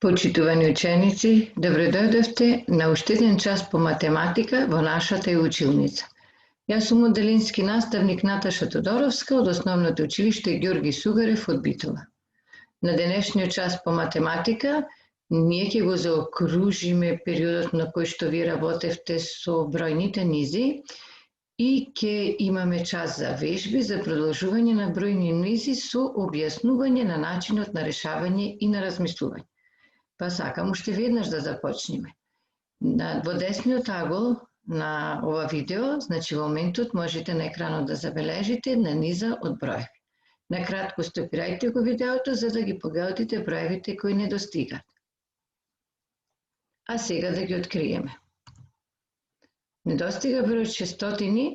Почитувани ученици, добредојдовте на уште еден час по математика во нашата училница. Јас сум одделински наставник Наташа Тодоровска од Основното училиште Ѓорги Сугарев од Битола. На денешниот час по математика ние ќе го заокружиме периодот на кој што ви работевте со бројните низи и ќе имаме час за вежби за продолжување на бројни низи со објаснување на начинот на решавање и на размислување. Па сакам уште веднаш да започнеме. Во десниот агол на ова видео, значи во моментот можете на екранот да забележите една низа од броеви. Накратко стопирајте го видеото за да ги погодите броевите кои не достигаат. А сега да ги откриеме. Недостига бројот 600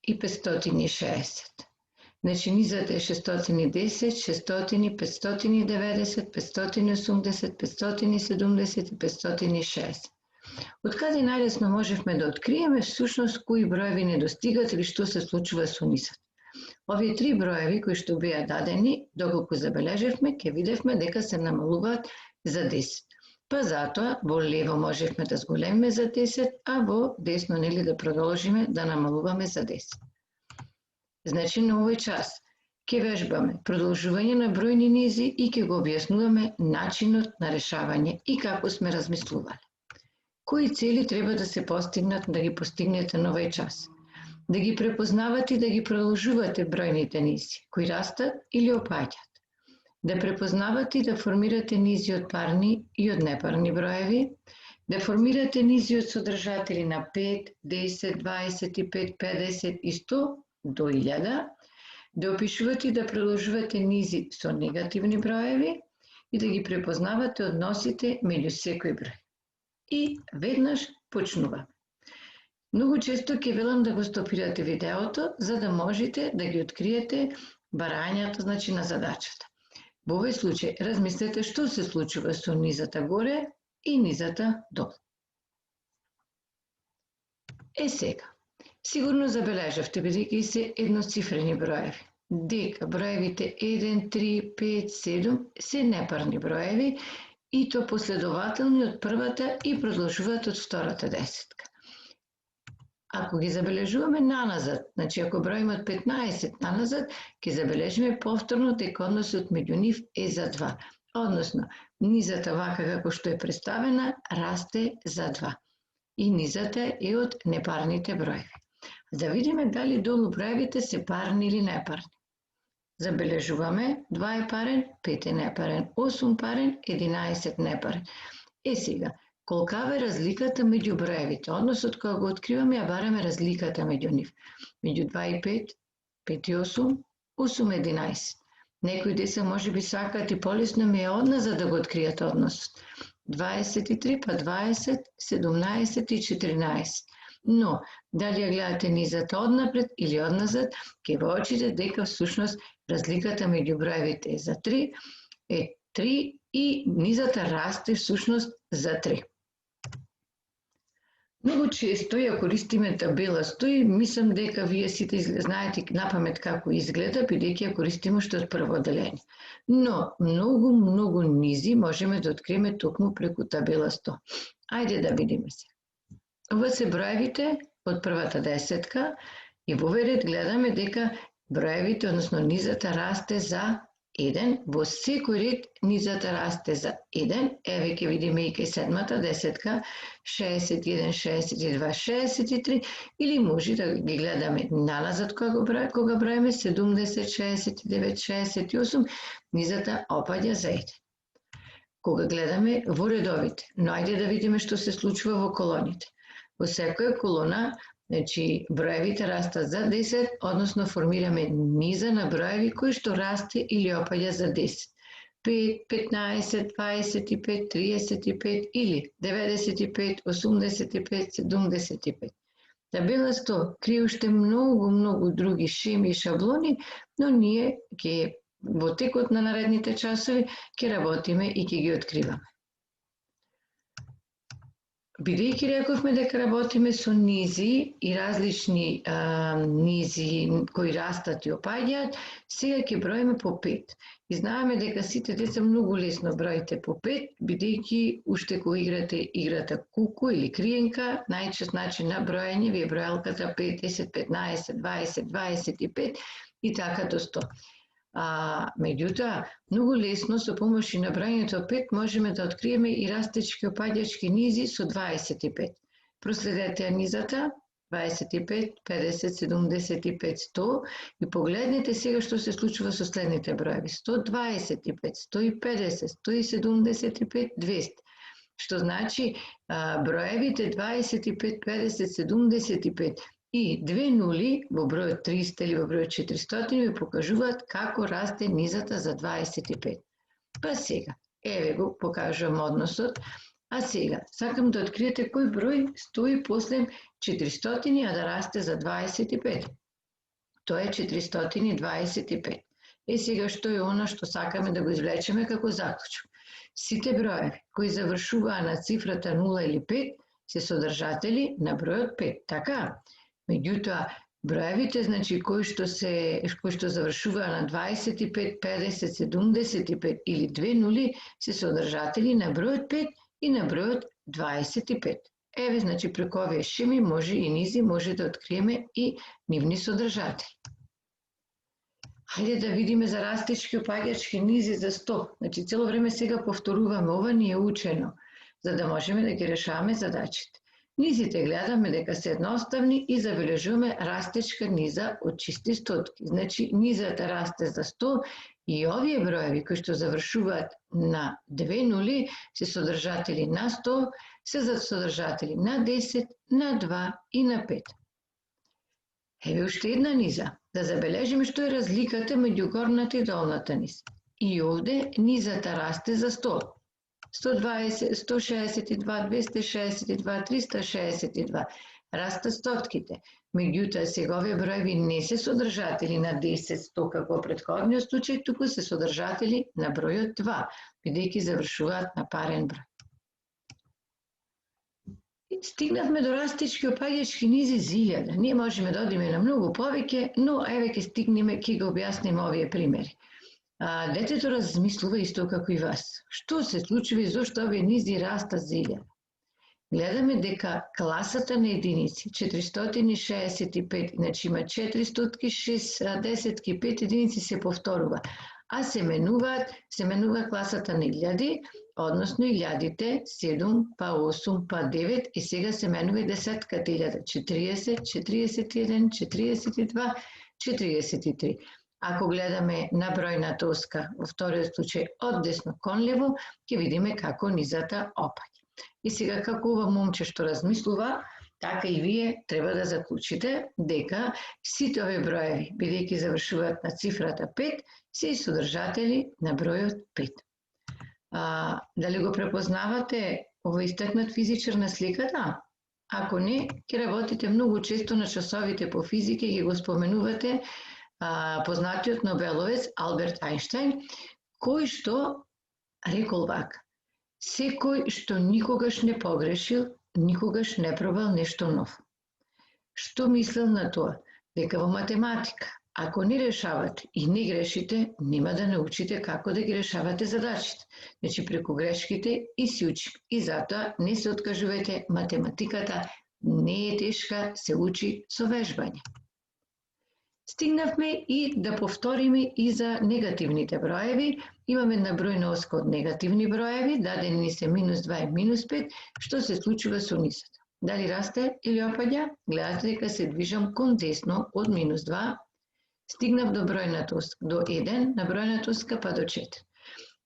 и 560. Значи низата е 610, 600, 590, 580, 570 и 560. Од каде најлесно можевме да откриеме всушност кои броеви не достигат или што се случува со низата. Овие три броеви кои што беа дадени, доколку забележевме, ќе видевме дека се намалуваат за 10. Па затоа во лево можевме да зголемиме за 10, а во десно нели да продолжиме да намалуваме за 10. Значи на овој час ќе вежбаме продолжување на бројни низи и ќе го објаснуваме начинот на решавање и како сме размислувале. Кои цели треба да се постигнат да ги постигнете на овој час? Да ги препознавате и да ги продолжувате бројните низи, кои растат или опаѓаат. Да препознавате и да формирате низи од парни и од непарни броеви, да формирате низи од содржатели на 5, 10, 25, 50 и 100 до 1000, да опишувате и да продолжувате низи со негативни броеви и да ги препознавате односите меѓу секој број. И веднаш почнуваме. Многу често ќе велам да го стопирате видеото за да можете да ги откриете барањата, значи на задачата. Во овој случај размислете што се случува со низата горе и низата долу. Сега, сигурно забележавте, бидејќи се едноцифрени броеви, дека броевите 1, 3, 5, 7 се непарни броеви и то последователни од првата и продолжуваат од втората десетка. Ако ги забележуваме наназад, значи ако броиме од 15 наназад, ќе забележиме повторно дека односот меѓу нив е за 2. Односно, низата вака како што е представена расте за 2. И низата е од непарните броеви. Да видиме дали долу броевите се парни или непарни. Забележуваме 2 е парен, 5 е непарен, 8 парен, 11 непарен. Сега, колкава е разликата меѓу броевите? Односот кога го откриваме, ја бараме разликата меѓу нив. Меѓу 2 и 5, 5 и 8, 8 и 11. Некои деца може би сакаат и полесно ми е одназад да го откријат односот. 23 па 20, 17 и 14. Но, дали ја гледате низата однапред или одназад, ќе воочите дека всушност разликата меѓу броевите е за 3, е 3 и низата расте всушност за 3. Многу често ја користиме табела 100 и мислам дека вие сите знаете напамет како изгледа, бидејќи ја користиме уште од прво одделение. Но многу низи можеме да откриеме токму преку табела 100. Ајде да видиме се. Ова се броевите од првата десетка и во овој ред гледаме дека броевите, односно низата расте за 1, во секој ред низата расте за 1, еве ќе видиме и кај седмата десетка, 61, 62, 63, или може да ги гледаме наназад кога броиме 70, 69, 68, низата опаѓа за 1. Кога гледаме во редовите, но ајде да видиме што се случува во колоните. Во секоја колона, значи броевите растат за 10, односно формираме низа на броеви кои што расте или опаѓа за 10. 5, 15, 25, 35 или 95, 85, 75. Табела 100 крие уште многу други шеми и шаблони, но ние ќе во текот на наредните часови ќе работиме и ќе ги откриваме. Бидејќи рековме дека работиме со низи и различни низи кои растат и опаѓаат, сега ќе броиме по 5. И знаеме дека сите деца многу лесно броите по 5, бидејќи уште кога играте играта куку или криенка, најчест начин на броење ви е бројалката 5, 10, 15, 20, 25 и така до 100. Меѓутоа, многу лесно со помош на броењето 5 можеме да откриеме и растечки опаѓачки низи со 25. Проследете низата 25, 50, 75, 100 и погледнете сега што се случува со следните броеви. 125, 150, 175, 200. Што значи броевите 25, 50, 75 и 2 нули во бројот 300 или во бројот 400 ви покажуваат како расте низата за 25. Па сега, еве го покажувам односот. А сега, сакам да откриете кој број стои после 400, а да расте за 25. Тоа е 425. Сега што е она што сакаме да го извлечеме како заклучок? Сите броеви кои завршуваа на цифрата 0 или 5 се содржатели на бројот 5, така? Меѓутоа, броевите, значи, кои што завршуваа на 25, 50, 75 или 2 нули се содржатели на бројот 5 и на бројот 25. Еве, значи, преку овие шеми може и низи може да откриеме и нивни содржатели. Хајде да видиме за растечки опаѓачки низи за 100. Значи, цело време сега повторуваме, ова ни е учено, за да можеме да ги решаваме задачите. Низите гледаме дека се едноставни и забележуваме растечка низа од чисти стотки. Значи, низата расте за 100 и овие броеви кои што завршуваат на 2 нули се содржатели на 100, се содржатели на 10, на 2 и на 5. Еве уште една низа. Да забележиме што е разликата меѓу горната и долната низ. И овде низата расте за 100. 120, 162, 262, 362. Растат стотките. Меѓутоа, сега овие броеви не се содржатели на 10, 100 како предходниот случај, туку се содржатели на бројот 2, бидејќи завршуваат на парен број. Стигнавме до растечки опаѓачки низи за 1000. Ние можеме да одиме на многу повеќе, но еве ќе стигнеме, ќе го објасниме овие примери. Детето размислува исто како и вас. Што се случува и зошто овие низи растат за 1000? Гледаме дека класата на единици 465, значи има 4 стотки, 6 десетки, 5 единици се повторува, а се менува класата на 1000, односно 1000-те, 7, па 8, па 9 и сега се менува и десетката 1000, 40, 41, 42, 43. Ако гледаме на бројната оска, во вториот случај од десно кон лево, ќе видиме како низата опаѓа. И сега како ова момче што размислува, така и вие треба да заклучите дека сите овие броеви, бидејќи завршуваат на цифрата 5, се содржатели на бројот 5. Дали го препознавате овој истакнат физичар на сликата? Ако не, ќе работите многу често на часовите по физика и ги го споменувате познатиот нобеловец Алберт Ајнштајн, кој што рекол вака: секој што никогаш не погрешил, никогаш не пробал нешто ново. Што мислел на тоа? Дека во математика, ако не решавате и не грешите, нема да научите како да ги решавате задачите. Значи, преку грешките и си учи. И затоа не се откажувате, математиката не е тешка, се учи со вежбање. Стигнавме и да повториме и за негативните броеви. Имаме една бројна оска од негативни броеви, дадени ни се -2 и -5, што се случува со низата. Дали расте или опаѓа? Гледате дека се движам кон десно од -2, стигнав до бројната оска, до 1 на бројната оска па до 4.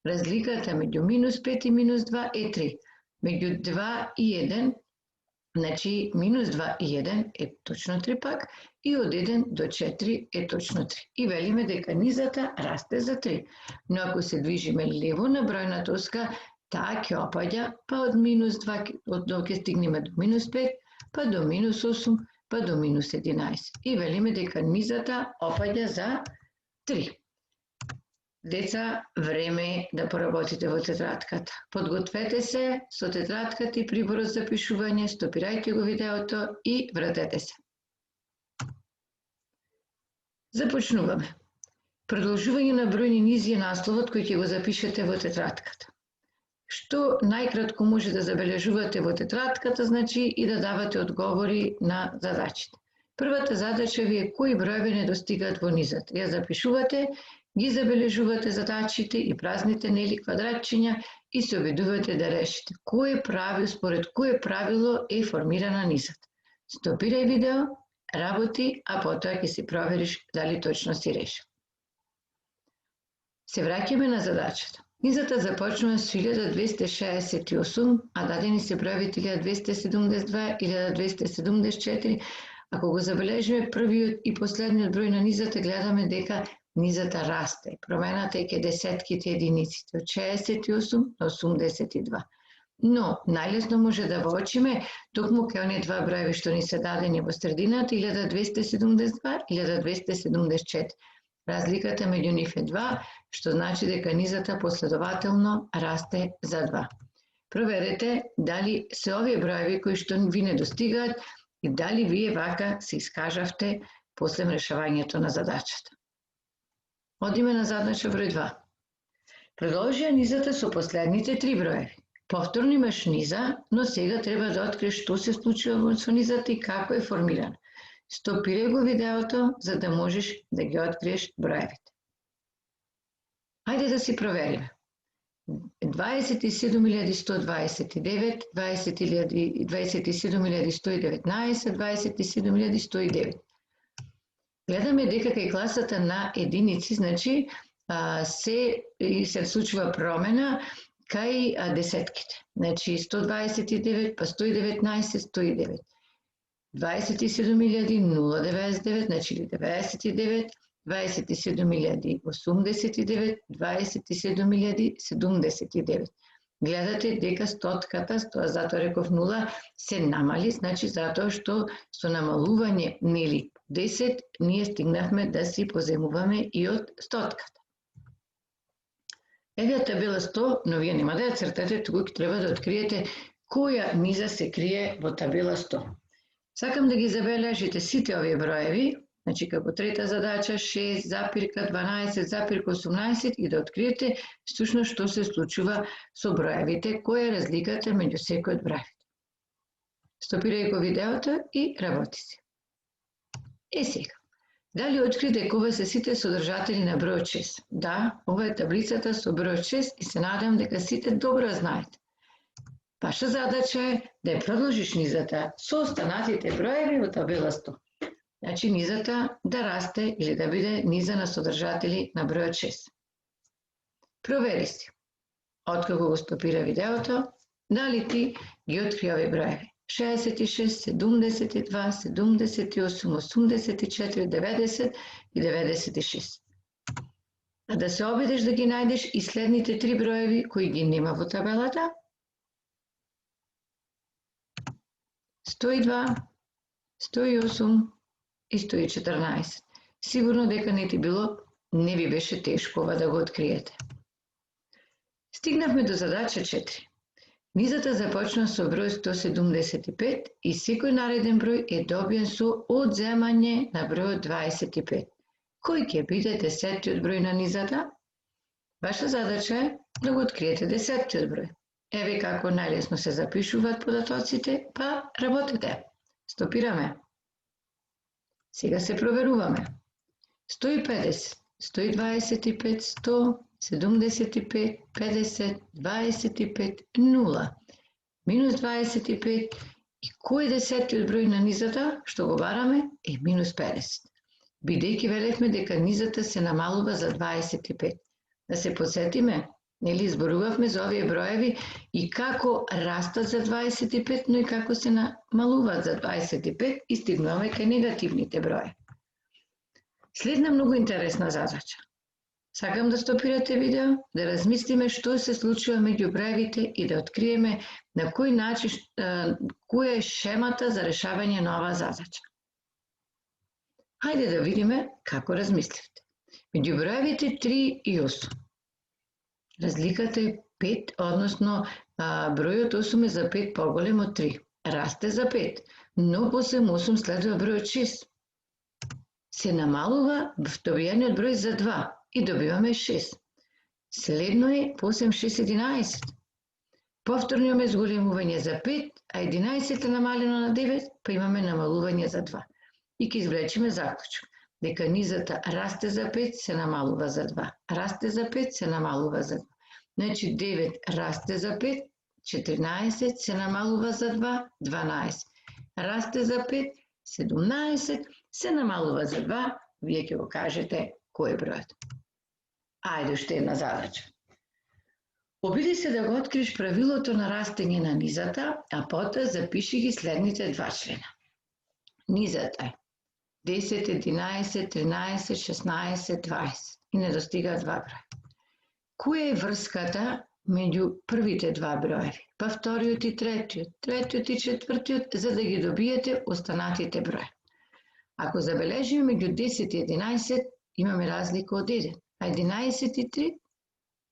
Разликата меѓу -5 и -2 е 3. Меѓу 2 и 1, значи -2 и 1 е точно 3 пак, и од 1 до 4 е точно 3. И велиме дека низата расте за 3. Но ако се движиме лево на бројната оска, таа ќе опаѓа, па од -2 ќе стигнеме до -5, па до -8, па до -11. И велиме дека низата опаѓа за 3. Деца, време е да поработите во тетратката. Подгответе се со тетратката и приборот за пишување, стопирајте го видеото и вратете се. Започнуваме. Продолжување на бројни низи е насловот кој ќе го запишете во тетратката. Што најкратко може да забележувате во тетратката, значи и да давате одговори на задачите. Првата задача ви е кои броеви не достигаат во низата. Ја запишувате, ги забележувате задачите и празните нели квадратчиња и се обидувате да решите според кое правило е формирана низата. Стопирај видео, работи, а потоа ќе си провериш дали точно си решил. Се враќаме на задачата. Низата започнува со 1268, а дадени се броевите 1272, 1274. Ако го забележиме првиот и последниот број на низата, гледаме дека низата расте. Промената е ке десетките единиците, од 68 на 82. Но, најлесно може да воочиме токму ке оние два броеви што ни се дадени во средината, 1272, 1274. Разликата меѓу нив е 2, што значи дека низата последователно расте за 2. Проверете дали се овие броеви кои што ви не достигаат и дали вие вака се искажавте после решавањето на задачата. Одиме на задача број 2. Продолжи низата со последните 3 броеви. Повторно имаш низа, но сега треба да откриеш што се случува со низата и како е формирана. Стопирај го видеото, за да можеш да ги откриеш броевите. Хајде да си провериме. 27.129, 27.119, 27.109. Гледаме дека кај класата на единици, значи, се случува промена кај десетките. Значи 129, па 119, 109. 27.099, значи 99, 27.089, 27.079. Гледате дека стотката, затоа реков 0, се намали, значи затоа што со намалување нели 10, ние стигнавме да си поземуваме и од стотката. Еве табела 100, но вие нема да ја цртате, туку треба да откриете која низа се крие во табела 100. Сакам да ги забележите сите овие броеви, значи како трета задача 6, запирка 12, запирка 18 и да откриете всушност што се случува со броевите, која е разликата меѓу секој од броевите. Стопирај го видеото и работи си. Сега, дали откри дека ова се сите содржатели на бројот 6? Да, ова е таблицата со бројот 6 и се надам дека сите добро знаете. Ваша задача е да ја продолжиш низата со останатите броеви во табела 100. Значи низата да расте или да биде низа на содржатели на бројот 6. Провери си. Откако го стопира видеото, дали ти ги откри овие броеви? 66, 72, 78, 84, 90 и 96. А да се обидеш да ги најдеш и следните 3 броеви кои ги нема во табелата? 102, 108 и 114. Сигурно дека не ви беше тешко ова да го откриете. Стигнавме до задача 4. Низата започна со број 175 и секој нареден број е добиен со одземање на бројот 25. Кој ќе биде десеттиот број на низата? Ваша задача е да го откриете десеттиот број. Еве како најлесно се запишуваат податоците, па работете. Стопираме. Сега се проверуваме. 150, 125, 100, 75, 50, 25, 0. Минус 25 и кој десеттиот број на низата, што го бараме, е минус 50. Бидејќи велевме дека низата се намалува за 25. Да се подсетиме, нели изборувавме за овие броеви и како растат за 25, но и како се намалуваат за 25 и стигнуваме кај негативните броеви. Следна многу интересна задача. Сакам да стопирате видео, да размислиме што се случува меѓу броевите и да откриеме на кој начин, која е шемата за решавање на оваа задача. Хајде да видиме како размисливте. Меѓу броевите 3 и 8. Разликата е 5, односно бројот 8 е за 5 поголем од 3. Расте за 5, но после 8 следува бројот 6. се намалува добиениот број за 2 и добиваме 6. Следно е по 8, 6, 11. Повторно имаме зголемување за 5, а 11 е намалено на 9, па имаме намалување за 2. И ќе извлечеме заклучок, дека низата расте за 5, се намалува за 2. Расте за 5, се намалува за 2. Значи 9 расте за 5, 14 се намалува за 2, 12. Расте за 5, 17 се намалува за 2, вие ќе го кажете кој е бројот. Ајде уште една задача. Обиди се да го откриеш правилото на растење на низата, а потоа запиши ги следните два члена. Низата е 10, 11, 13, 16, 20 и не достига 2 броја. Која е врската меѓу првите два броеви, па вториот и третиот и четвртиот, за да ги добиете останатите броја? Ако забележиме меѓу 10 и 11 имаме разлика од 1, а 11 и 3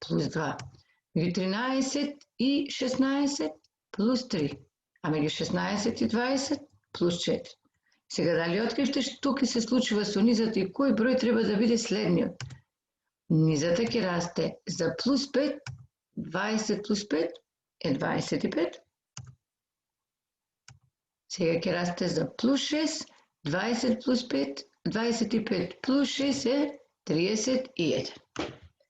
плюс 2. Меѓу 13 и 16 плюс 3, а меѓу 16 и 20 плюс 4. Сега дали откривте што ќе се случува со низата и кој број треба да биде следниот? Низата ќе расте за плюс 5, 20 плюс 5 е 25. Сега ќе расте за плюс 6, 20 плюс 5, 25 плюс 6 е 31.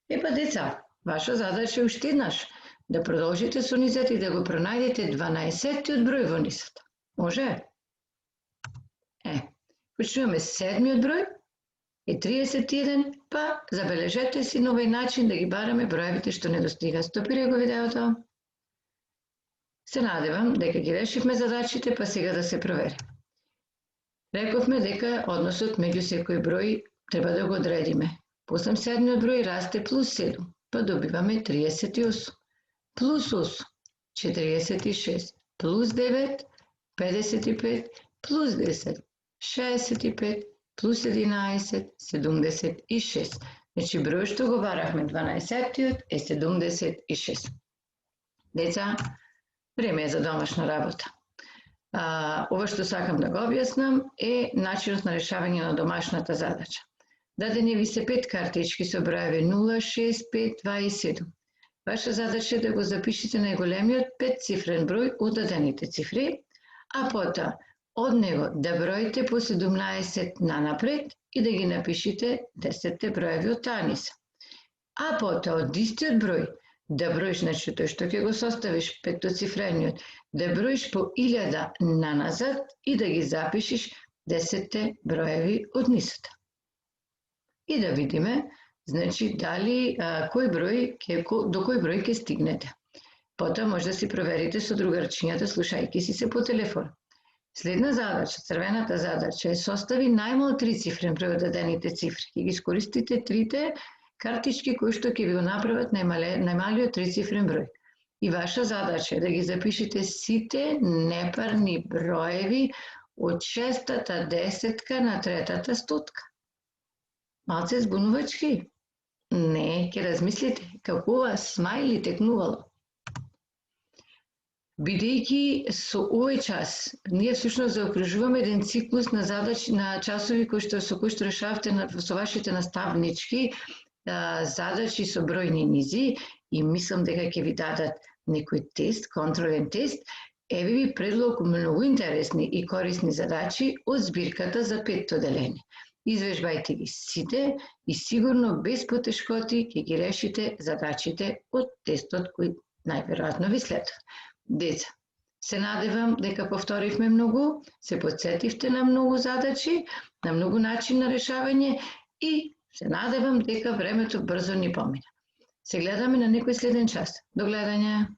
Епа деца, ваша задача е уште еднаш да продолжите со низата и да го пронајдете 12-тиот број во низата. Може? Почнуваме седмиот број е 31, па забележете си на овој начин да ги бараме броевите што не достига. Стопирай го видеото. Се надевам дека ги решивме задачите, па сега да се провери. Рековме дека односот меѓу секој број треба да го одредиме. После седмиот број расте плюс 7, па добиваме 38, плюс 8, 46, плюс 9, 55, плюс 10, 65, плюс 11, 76. Значи број што го барахме 12-тиот е 76. Деца, време е за домашна работа. Ова што сакам да го објаснам е начинот на решавање на домашната задача. Дадени ви се 5 картички со броеви 0, 6, 5, 2 и 7. Ваша задача е да го запишете најголемиот 5-цифрен број од дадените цифри, а потоа од него да броите по 17 нанапред и да ги напишите 10 броеви од таа низа. А потоа од истиот број да броиш, значи тој што ќе го составиш петоцифрениот, да броиш по 1000 наназад и да ги запишиш 10 броеви од низата. И да видиме, значи, дали до кој број ќе стигнете. Потоа може да си проверите со другарчињата, слушајќи си се по телефон. Следна задача, црвената задача е состави најмал 3-цифрен број од дадените цифри. Ќе ги искористите трите картички кои што ќе ви го направат најмалиот 3-цифрен број. И ваша задача е да ги запишете сите непарни броеви од 6-та десетка на 3-та стотка. Малце збунувачки? Не, ќе размислите како смајли текнувало. Бидејќи со овој час, ние всушност заокружуваме еден циклус на задачи, на часови со кои што решавате со вашите наставнички задачи со бројни низи и мислам дека ќе ви дадат некој тест, контролен тест. Еве ви предлог многу интересни и корисни задачи од збирката за 5-то делење. Извежбајте ги сите и сигурно без потешкоти ќе ги решите задачите од тестот кој најверојатно ви следува. Деца, се надевам дека повторивме многу, се потсетивте на многу задачи, на многу начин на решавање и се надевам дека времето брзо ни помина. Се гледаме на некој следен час. До гледање!